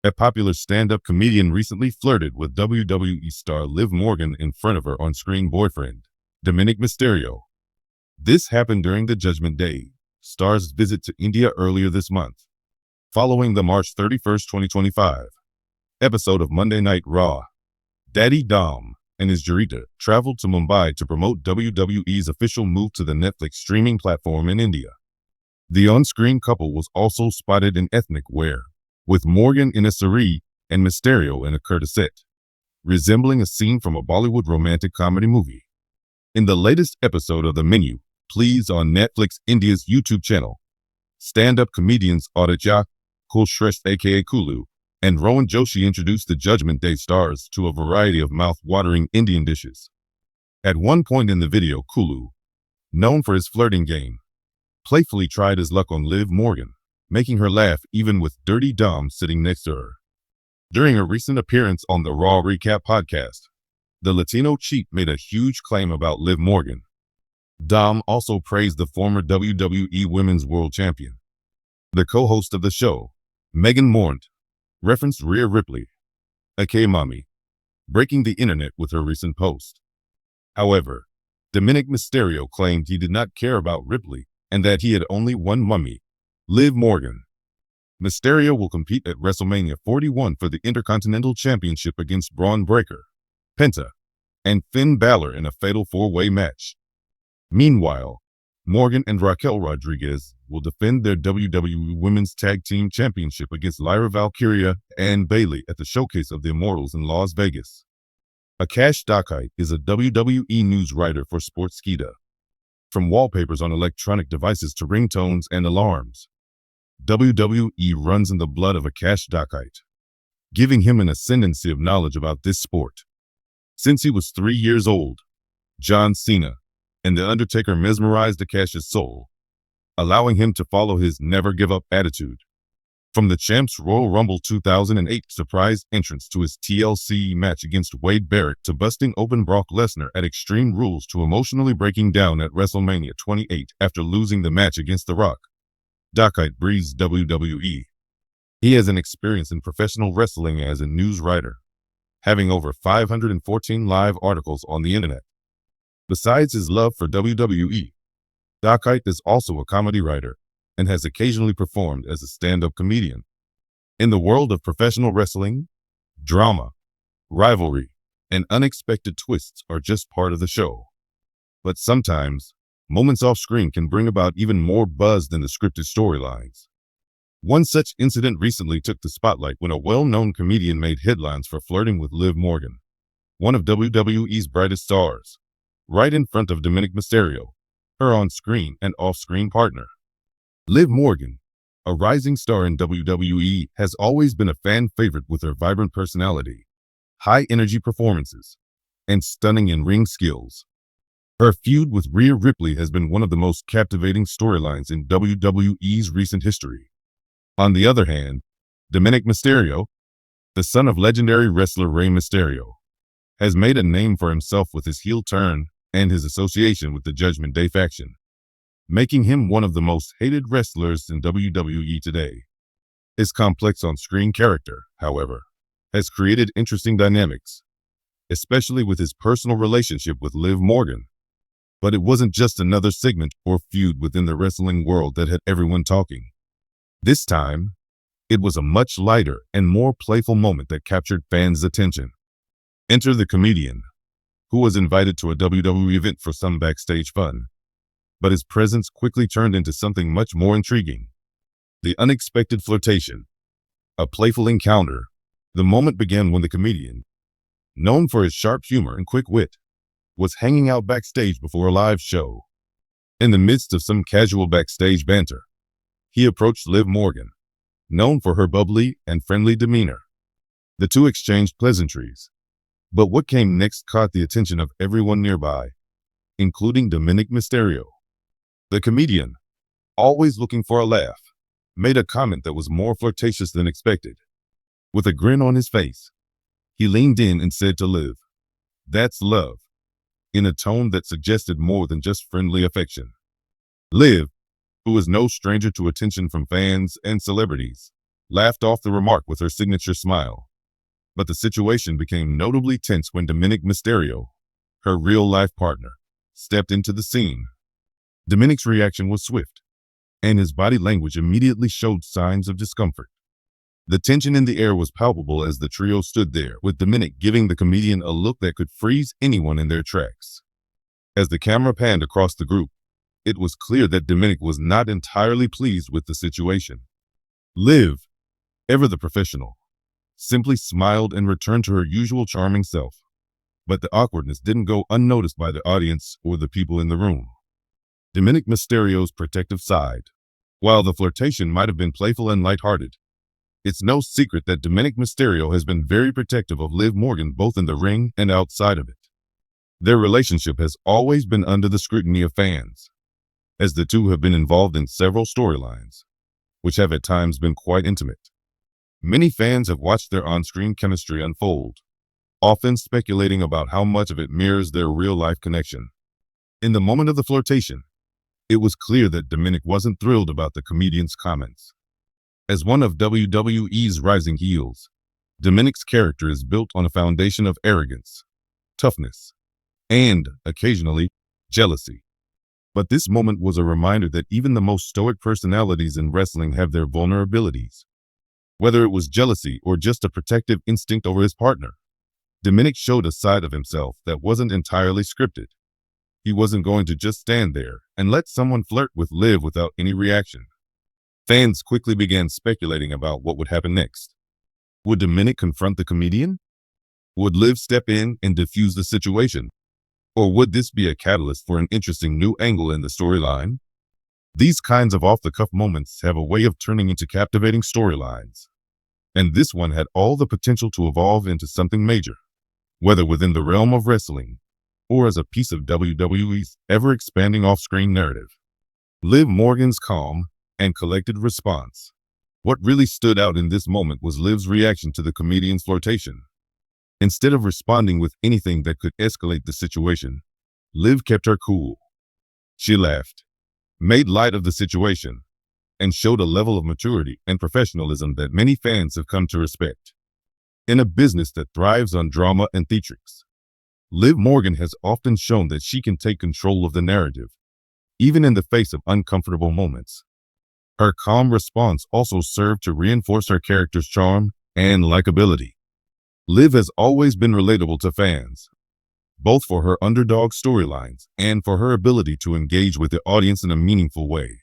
A popular stand-up comedian recently flirted with WWE star Liv Morgan in front of her on-screen boyfriend, Dominik Mysterio. This happened during the Judgment Day star's visit to India earlier this month, following the March 31st, 2025 episode of Monday Night Raw. Daddy Dom and his Jarita traveled to Mumbai to promote WWE's official move to the Netflix streaming platform in India. The on-screen couple was also spotted in ethnic wear, with Morgan in a saree and Mysterio in a kurta-set, resembling a scene from a Bollywood romantic comedy movie. In the latest episode of The Menu, Please on Netflix India's YouTube channel, stand-up comedians Aditya Kulshresth aka Kulu and Rowan Joshi introduced the Judgment Day stars to a variety of mouth-watering Indian dishes. At one point in the video, Kulu, known for his flirting game, playfully tried his luck on Liv Morgan, making her laugh even with Dirty Dom sitting next to her. During a recent appearance on the Raw Recap podcast, the Latino Chief made a huge claim about Liv Morgan. Dom also praised the former WWE Women's World Champion. The co-host of the show, Megan Mornt, referenced Rhea Ripley, aka Mommy, breaking the internet with her recent post. However, Dominik Mysterio claimed he did not care about Ripley and that he had only one mummy, Liv Morgan. Mysterio will compete at WrestleMania 41 for the Intercontinental Championship against Braun Breaker, Penta, and Finn Balor in a fatal four-way match. Meanwhile, Morgan and Raquel Rodriguez will defend their WWE Women's Tag Team Championship against Lyra Valkyria and Bayley at the Showcase of the Immortals in Las Vegas. Akash Dakite is a WWE news writer for Sportskeeda. From wallpapers on electronic devices to ringtones and alarms, WWE runs in the blood of Akash Dakite, giving him an ascendancy of knowledge about this sport. Since he was 3 years old, John Cena and The Undertaker mesmerized Akash's soul, allowing him to follow his never-give-up attitude. From the Champs Royal Rumble 2008 surprise entrance to his TLC match against Wade Barrett to busting open Brock Lesnar at Extreme Rules to emotionally breaking down at WrestleMania 28 after losing the match against The Rock, Dakite breathes WWE. He has an experience in professional wrestling as a news writer, having over 514 live articles on the internet. Besides his love for WWE, Dakite is also a comedy writer and has occasionally performed as a stand-up comedian. In the world of professional wrestling, drama, rivalry, and unexpected twists are just part of the show. But sometimes, moments off-screen can bring about even more buzz than the scripted storylines. One such incident recently took the spotlight when a well-known comedian made headlines for flirting with Liv Morgan, one of WWE's brightest stars, right in front of Dominik Mysterio, her on-screen and off-screen partner. Liv Morgan, a rising star in WWE, has always been a fan favorite with her vibrant personality, high-energy performances, and stunning in-ring skills. Her feud with Rhea Ripley has been one of the most captivating storylines in WWE's recent history. On the other hand, Dominik Mysterio, the son of legendary wrestler Rey Mysterio, has made a name for himself with his heel turn and his association with the Judgment Day faction, making him one of the most hated wrestlers in WWE today. His complex on-screen character, however, has created interesting dynamics, especially with his personal relationship with Liv Morgan. But it wasn't just another segment or feud within the wrestling world that had everyone talking. This time, it was a much lighter and more playful moment that captured fans' attention. Enter the comedian, who was invited to a WWE event for some backstage fun. But his presence quickly turned into something much more intriguing. The unexpected flirtation. A playful encounter. The moment began when the comedian, known for his sharp humor and quick wit, was hanging out backstage before a live show. In the midst of some casual backstage banter, he approached Liv Morgan, known for her bubbly and friendly demeanor. The two exchanged pleasantries. But what came next caught the attention of everyone nearby, including Dominik Mysterio. The comedian, always looking for a laugh, made a comment that was more flirtatious than expected. With a grin on his face, he leaned in and said to Liv, "That's love," in a tone that suggested more than just friendly affection. Liv, who is no stranger to attention from fans and celebrities, laughed off the remark with her signature smile. But the situation became notably tense when Dominik Mysterio, her real-life partner, stepped into the scene. Dominik's reaction was swift, and his body language immediately showed signs of discomfort. The tension in the air was palpable as the trio stood there, with Dominik giving the comedian a look that could freeze anyone in their tracks. As the camera panned across the group, it was clear that Dominik was not entirely pleased with the situation. Liv, ever the professional, simply smiled and returned to her usual charming self. But the awkwardness didn't go unnoticed by the audience or the people in the room. Dominik Mysterio's protective side. While the flirtation might have been playful and lighthearted, it's no secret that Dominik Mysterio has been very protective of Liv Morgan both in the ring and outside of it. Their relationship has always been under the scrutiny of fans, as the two have been involved in several storylines, which have at times been quite intimate. Many fans have watched their on-screen chemistry unfold, often speculating about how much of it mirrors their real-life connection. In the moment of the flirtation, it was clear that Dominik wasn't thrilled about the comedian's comments. As one of WWE's rising heels, Dominik's character is built on a foundation of arrogance, toughness, and, occasionally, jealousy. But this moment was a reminder that even the most stoic personalities in wrestling have their vulnerabilities. Whether it was jealousy or just a protective instinct over his partner, Dominik showed a side of himself that wasn't entirely scripted. He wasn't going to just stand there and let someone flirt with Liv without any reaction. Fans quickly began speculating about what would happen next. Would Dominik confront the comedian? Would Liv step in and defuse the situation? Or would this be a catalyst for an interesting new angle in the storyline? These kinds of off-the-cuff moments have a way of turning into captivating storylines. And this one had all the potential to evolve into something major, whether within the realm of wrestling or as a piece of WWE's ever-expanding off-screen narrative. Liv Morgan's calm and collected response. What really stood out in this moment was Liv's reaction to the comedian's flirtation. Instead of responding with anything that could escalate the situation, Liv kept her cool. She laughed, made light of the situation, and showed a level of maturity and professionalism that many fans have come to respect. In a business that thrives on drama and theatrics, Liv Morgan has often shown that she can take control of the narrative, even in the face of uncomfortable moments. Her calm response also served to reinforce her character's charm and likability. Liv has always been relatable to fans, both for her underdog storylines and for her ability to engage with the audience in a meaningful way.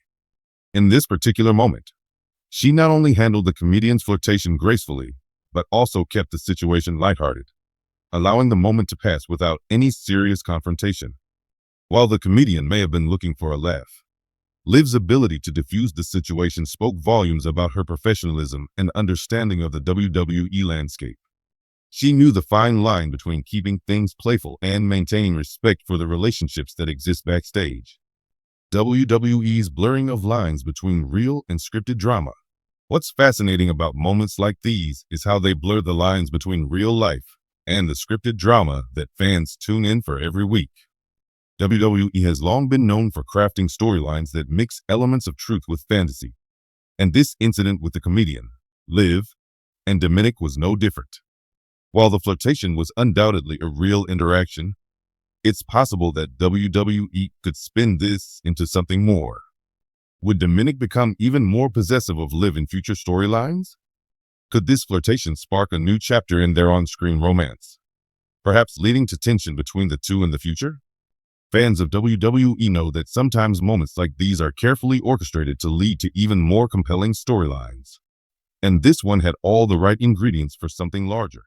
In this particular moment, she not only handled the comedian's flirtation gracefully, but also kept the situation lighthearted, allowing the moment to pass without any serious confrontation. While the comedian may have been looking for a laugh, Liv's ability to diffuse the situation spoke volumes about her professionalism and understanding of the WWE landscape. She knew the fine line between keeping things playful and maintaining respect for the relationships that exist backstage. WWE's blurring of lines between real and scripted drama. What's fascinating about moments like these is how they blur the lines between real life and the scripted drama that fans tune in for every week. WWE has long been known for crafting storylines that mix elements of truth with fantasy. And this incident with the comedian, Liv, and Dominik was no different. While the flirtation was undoubtedly a real interaction, it's possible that WWE could spin this into something more. Would Dominik become even more possessive of Liv in future storylines? Could this flirtation spark a new chapter in their on-screen romance, perhaps leading to tension between the two in the future? Fans of WWE know that sometimes moments like these are carefully orchestrated to lead to even more compelling storylines. And this one had all the right ingredients for something larger.